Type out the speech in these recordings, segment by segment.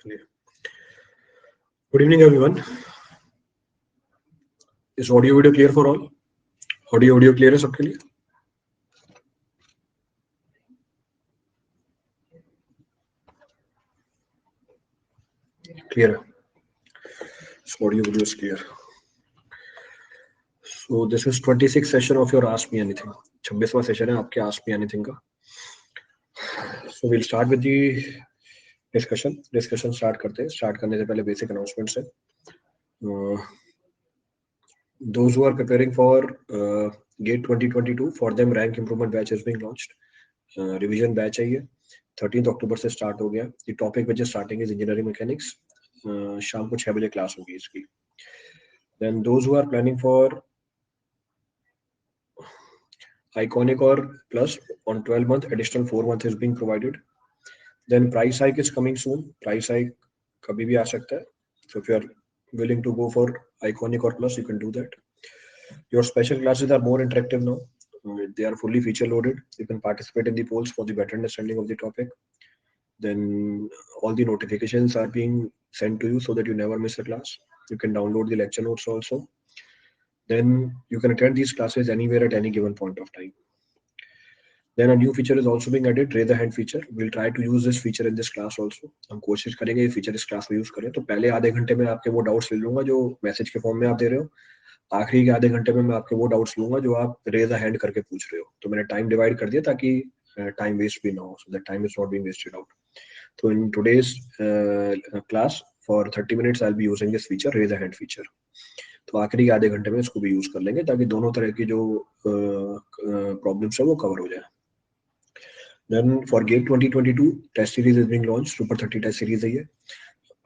Good evening, everyone. Is audio video clear for all? Audio clear है सबके लिए? Clear. So audio video is clear. So this is 26th session of your Ask Me Anything. 26वां session है आपके Ask Me Anything का. So we'll start with the discussion. Discussion start करते हैं. Start करने से पहले basic announcements है. Those who are preparing for GATE 2022, for them rank improvement batch is being launched. Revision batch है ये. 13th अक्टूबर से स्टार्ट हो गया. The topic which is starting is engineering mechanics. शाम को 6 बजे क्लास होगी इसकी. Then those who are planning for Iconic or Plus on 12 month, additional 4 month is being provided. Then price hike is coming soon. Price hike कभी भी आ सकता है. So if you are willing to go for Iconic or Plus, you can do that. Your special classes are more interactive now. They are fully feature loaded. You can participate in the polls for the better understanding of the topic. Then all the notifications are being sent to you so that you never miss a class. You can download the lecture notes also. Then you can attend these classes anywhere at any given point of time. Then a new feature is also being added, raise the hand feature. We'll try to use this feature in this class also. हम कोशिश करेंगे ये feature इस class में use करें. तो पहले आधे घंटे में आपके वो doubts ले लूंगा जो मैसेज के फॉर्म में आप दे रहे हो. आखिरी के आधे घंटे में मैं आपके वो डाउट्स लूंगा जो आप रेज अ हैंड करके पूछ रहे हो. तो मैंने टाइम डिवाइड कर दिया ताकि टाइम वेस्ट भी ना हो, so that time is not being wasted out. तो in today's class for 30 minutes I will be using this feature, raise a hand feature. तो आखिरी के आधे घंटे में इसको भी यूज कर लेंगे ताकि दोनों तरह की जो प्रॉब्लम्स है वो कवर हो जाए. Then for GATE 2022 test series is being launched. Super 30 test series है ये.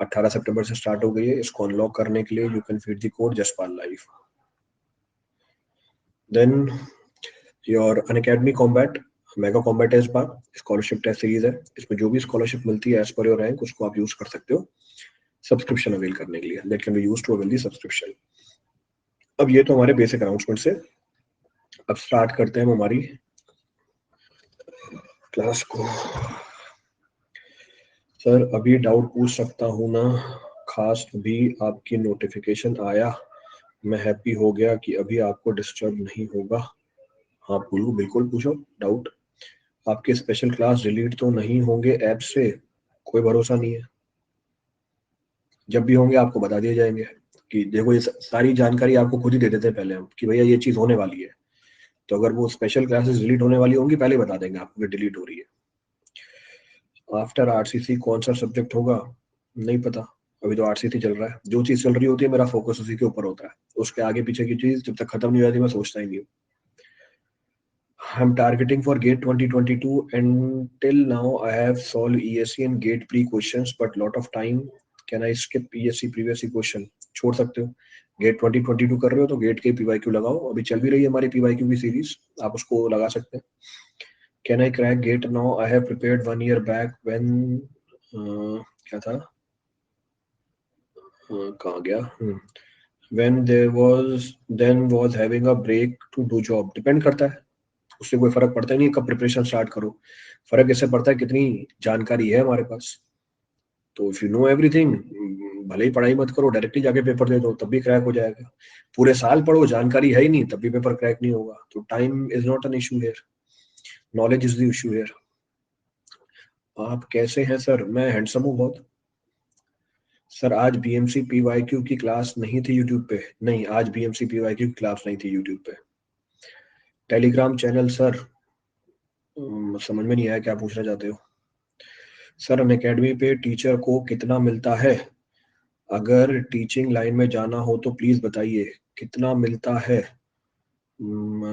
18 सितंबर से स्टार्ट हो गई है. इसको अनलॉक करने के लिए you can feed the code Jaspal live. Then your Unacademy Combat, Mega Combat है इस बार. स्कॉलरशिप टेस्ट सीरीज है. इसमें जो भी स्कॉलरशिप मिलती है एज पर योर रैंक उसको आप यूज कर सकते हो सब्सक्रिप्शन अवेल करने के लिए. That can be used to avail the subscription. अब ये तो हमारे बेसिक अनाउंसमेंट से. अब स्टार्ट करते हैं हमारी क्लास को. सर अभी डाउट पूछ सकता हूँ ना? खास भी आपकी नोटिफिकेशन आया, मैं हैप्पी हो गया कि अभी आपको डिस्टर्ब नहीं होगा. हाँ बोलो, बिल्कुल पूछो डाउट. आपके स्पेशल क्लास डिलीट तो नहीं होंगे ऐप से? कोई भरोसा नहीं है. जब भी होंगे आपको बता दिए जाएंगे कि देखो ये सारी जानकारी आपको खुद ही दे देते हैं पहले हम कि भैया ये चीज होने वाली है. तो अगर वो स्पेशल क्लासेस डिलीट होने वाली होंगी पहले बता देंगे आपको कि डिलीट हो रही है. आफ्टर आरसीसी कौन सा सब्जेक्ट होगा नहीं पता. अभी तो आरसीसी चल रहा है. जो चीज चल रही होती है मेरा फोकस उसी के ऊपर होता है. उसके आगे पीछे की चीज जब तक खत्म नहीं हो जाती मैं सोचता ही नहीं हूँ. I'm targeting for GATE 2022. Until now, I have solved ESC and GATE pre questions, but lot of time. Can I skip ESC previous question? छोड़ सकते हो. GATE 2022 कर रहे हो तो GATE के PYQ लगाओ. अभी चल भी रही है हमारी PYQ की सीरीज, आप उसको लगा सकते हैं. Can I crack GATE now? I have prepared 1 year back when क्या था? कहाँ गया? When there was then was having a break to do job. Depend करता है. उससे कोई फर्क पड़ता ही नहीं कब प्रिपरेशन स्टार्ट करो. फर्क इससे पड़ता है कितनी जानकारी है हमारे पास. तो इफ यू नो एवरीथिंग, भले ही पढ़ाई मत करो, डायरेक्टली जाके पेपर दे दो तब भी क्रैक हो जाएगा. पूरे साल पढ़ो, जानकारी है ही नहीं तब भी पेपर क्रैक नहीं होगा. तो time is not an issue here, knowledge is the issue here. आप कैसे हैं सर? मैं हैंडसम हूँ बहुत. सर आज बीएमसी पीवाईक्यू की क्लास नहीं थी यूट्यूब पे? नहीं, आज बीएमसी पीवाईक्यू की क्लास नहीं थी यूट्यूब पे. टेलीग्राम चैनल सर समझ में नहीं आया क्या पूछना चाहते हो. सर अनअकैडमी पे टीचर को कितना मिलता है? अगर टीचिंग लाइन में जाना हो तो प्लीज बताइए कितना मिलता है.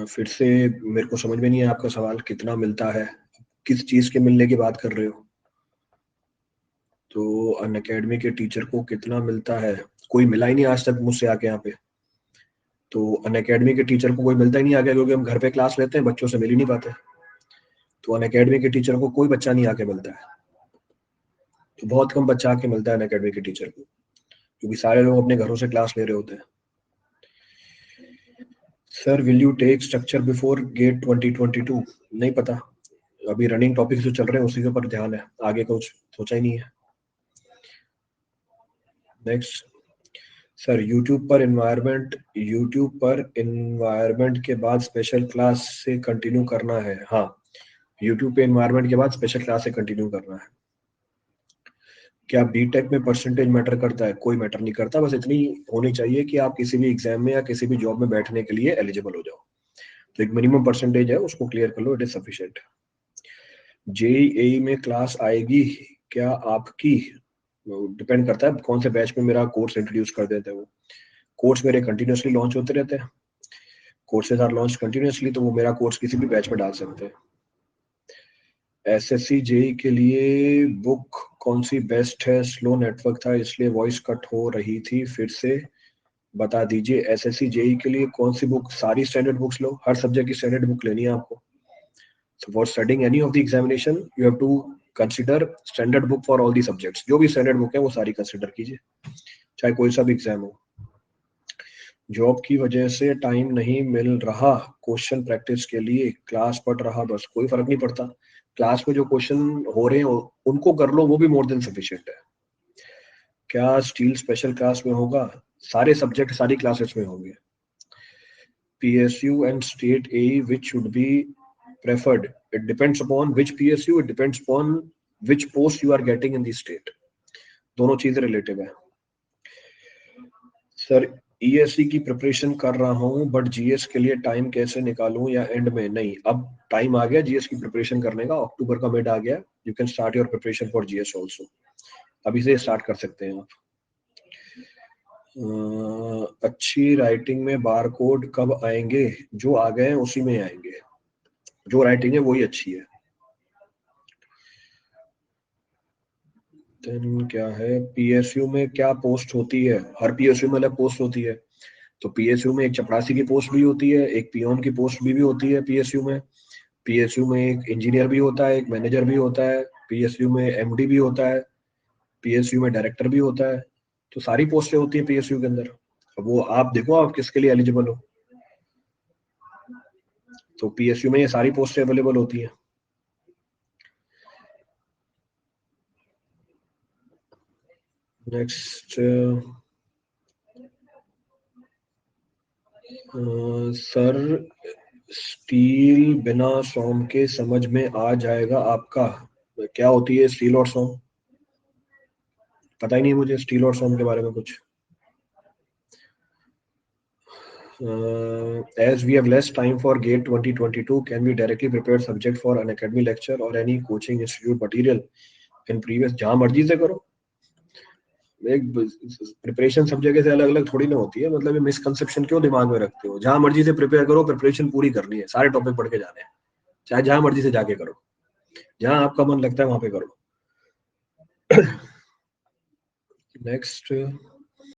फिर से मेरे को समझ में नहीं है आपका सवाल. कितना मिलता है, किस चीज के मिलने की बात कर रहे हो? तो अनअकैडमी के टीचर को कितना मिलता है? कोई मिला ही नहीं आज तक मुझसे आके यहाँ पे. तो अनअकैडमी के टीचर को कोई मिलता ही नहीं आके, क्योंकि हम घर पे क्लास लेते हैं, बच्चों से मिल ही नहीं पाते. तो अनअकैडमी के टीचर को कोई बच्चा नहीं आके मिलता है. तो बहुत कम बच्चा आके मिलता है अनअकैडमी के टीचर को, क्योंकि सारे लोग अपने घरों से क्लास ले रहे होते हैं. Sir will you take structure before GATE 2022? नहीं पता. अभी रनिंग टॉपिक्स जो चल रहे हैं उसी के ऊपर ध्यान है, आगे कुछ सोचा ही नहीं है. नेक्स्ट सर, यूट्यूब पर इन्वायरमेंट के बाद स्पेशल क्लास से कंटिन्यू करना है। हाँ, यूट्यूब पे इन्वायरमेंट के बाद स्पेशल क्लास से कंटिन्यू करना है। क्या बीटेक में परसेंटेज मैटर करता है? कोई मैटर नहीं करता, बस इतनी होनी चाहिए कि आप किसी भी एग्जाम में या किसी भी जॉब में बैठने के लिए एलिजिबल हो जाओ। तो एक मिनिमम परसेंटेज है, उसको क्लियर कर लो, इट इज सफिशिएंट। जेईई में क्लास आएगी क्या आपकी? डिपेंड करता है कौन से बैच में मेरा कोर्स इंट्रोड्यूस कर देते हैं। वो कोर्स मेरे कंटिन्यूसली लॉन्च होते रहते हैं, कोर्सेज आर लॉन्च कंटिन्यूसली, तो वो मेरा कोर्स किसी भी बैच में डाल सकते हैं। एसएससी जेई के लिए बुक कौन सी बेस्ट है? स्लो नेटवर्क था इसलिए वॉइस कट हो रही थी, फिर से बता दीजिए। एसएससी जेई के लिए कौन सी बुक? सारी स्टैंडर्ड बुक्स लो, हर सब्जेक्ट की स्टैंडर्ड बुक लेनी है आपको। So for studying any of the examination, you have to consider standard book for all the subjects. जो भी स्टैंडर्ड बुक है वो सारी कंसिडर कीजिए, चाहे कोई सा भी एग्जाम हो। जॉब की वजह से टाइम नहीं मिल रहा क्वेश्चन प्रैक्टिस के लिए, क्लास पढ़ रहा बस। कोई फर्क नहीं पड़ता, क्लास में जो क्वेश्चन हो रहे हैं उनको कर लो, वो भी मोर देन सफिशिएंट है। क्या स्टील स्पेशल क्लास में होगा? सारे सब्जेक्ट सारी क्लासेस में होंगे। PSU and state AE, which should be preferred? It depends upon which PSU, it depends upon which post you are getting in the state. दोनों चीजें रिलेटिव है। सर, ESC की प्रिपरेशन कर रहा हूँ बट GS के लिए टाइम कैसे निकालूं या एंड में? नहीं, अब टाइम आ गया GS की प्रिपरेशन करने का, अक्टूबर का मिड आ गया। You can start your preparation for GS also, अभी से स्टार्ट कर सकते हैं आप। अच्छी राइटिंग में बार कोड कब आएंगे? जो आ गए हैं उसी में आएंगे, जो राइटिंग है वही अच्छी है। देन क्या है, PSU में क्या पोस्ट होती है? हर PSU में अलग पोस्ट होती है। तो PSU में एक चपरासी की पोस्ट भी होती है, एक पियोन की पोस्ट भी होती है PSU में। PSU में एक इंजीनियर भी होता है, एक मैनेजर भी होता है, PSU में MD भी होता है, PSU में डायरेक्टर भी होता है। तो सारी पोस्टें होती है PSU के अंदर। अब वो आप देखो आप किसके लिए एलिजिबल हो। तो PSU में ये सारी पोस्टें अवेलेबल होती है। नेक्स्ट सर, स्टील बिना सॉम के समझ में आ जाएगा आपका? क्या होती है स्टील और सॉम? पता ही नहीं मुझे स्टील और सॉम के बारे में कुछ। As we have less time for GATE 2022, can we directly prepare subject for an academy lecture or any coaching institute material in previous? जहाँ मर्जी से करो, एक प्रिपरेशन सब जगह से अलग अलग थोड़ी ना होती है। मतलब ये मिसकंसेप्शन क्यों दिमाग में रखते हो? जहाँ मर्जी से प्रिपेयर करो, प्रिपरेशन पूरी करनी है, सारे टॉपिक पढ़ के जाने हैं, चाहे जहाँ मर्जी से जाके करो, जहाँ आपका मन लगता है वहां पे करो। नेक्स्ट